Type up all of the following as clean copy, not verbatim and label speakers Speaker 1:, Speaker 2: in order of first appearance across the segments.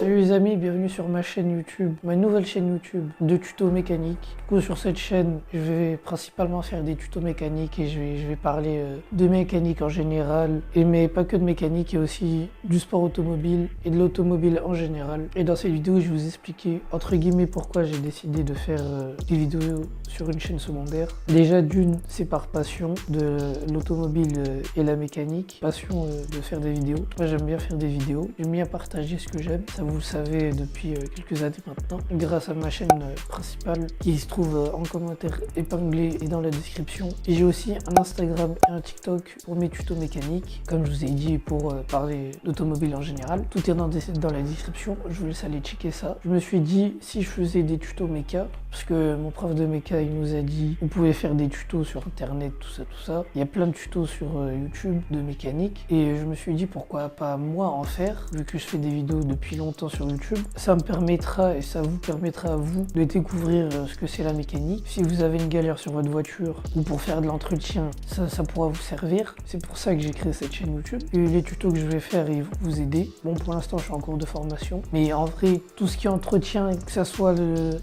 Speaker 1: Salut les amis, bienvenue sur ma chaîne YouTube, ma nouvelle chaîne YouTube de tutos mécaniques. Du coup sur cette chaîne, je vais principalement faire des tutos mécaniques et je vais parler de mécanique en général, mais pas que de mécanique, et aussi du sport automobile et de l'automobile en général. Et dans cette vidéo, je vais vous expliquer entre guillemets pourquoi j'ai décidé de faire des vidéos sur une chaîne secondaire. Déjà d'une, c'est par passion de l'automobile et la mécanique, passion de faire des vidéos. Moi j'aime bien faire des vidéos, j'aime bien partager ce que j'aime. Ça vous le savez depuis quelques années maintenant, grâce à ma chaîne principale qui se trouve en commentaire épinglé et dans la description. Et j'ai aussi un Instagram et un TikTok pour mes tutos mécaniques, comme je vous ai dit, pour parler d'automobile en général. Tout est dans la description, je vous laisse aller checker ça. Je me suis dit, si je faisais des tutos méca, parce que mon prof de méca il nous a dit vous pouvez faire des tutos sur internet, tout ça. Il y a plein de tutos sur YouTube de mécanique, et je me suis dit pourquoi pas moi en faire, vu que je fais des vidéos depuis longtemps sur YouTube. Ça me permettra et ça vous permettra à vous de découvrir ce que c'est la mécanique. Si vous avez une galère sur votre voiture ou pour faire de l'entretien, ça pourra vous servir. C'est pour ça que j'ai créé cette chaîne YouTube. Et les tutos que je vais faire, ils vont vous aider. Bon, pour l'instant je suis en cours de formation, mais en vrai tout ce qui est entretien, que ça soit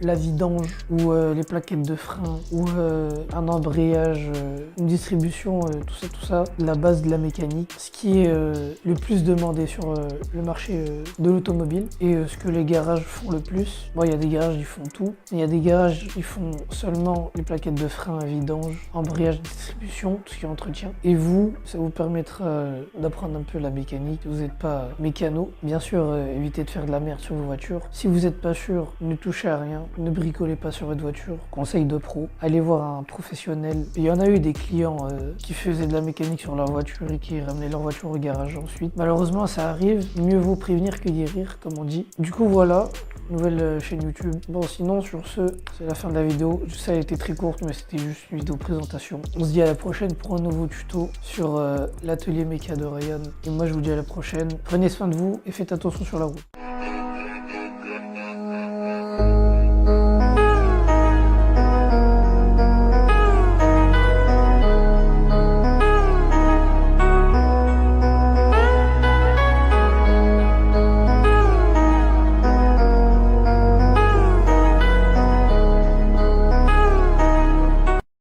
Speaker 1: la vidange ou les plaquettes de frein ou un embrayage, une distribution, tout ça, la base de la mécanique, ce qui est le plus demandé sur le marché de l'automobile, et ce que les garages font le plus. Bon, il y a des garages qui font tout, il y a des garages qui font seulement les plaquettes de frein, vidange, embrayage, distribution, tout ce qui est entretien. Et vous, ça vous permettra d'apprendre un peu la mécanique. Vous n'êtes pas mécano, bien sûr, évitez de faire de la merde sur vos voitures. Si vous n'êtes pas sûr, ne touchez à rien, ne bricolez pas sur votre voiture. Conseil de pro, allez voir un professionnel. Il y en a eu des clients qui faisaient de la mécanique sur leur voiture et qui ramenaient leur voiture au garage ensuite. Malheureusement, ça arrive, mieux vaut prévenir que guérir, comme on dit. Du coup, voilà, nouvelle chaîne YouTube. Bon, sinon, sur ce, c'est la fin de la vidéo. Je sais, elle était très courte, mais c'était juste une vidéo présentation. On se dit à la prochaine pour un nouveau tuto sur l'atelier méca de Ryan. Et moi, je vous dis à la prochaine. Prenez soin de vous et faites attention sur la route.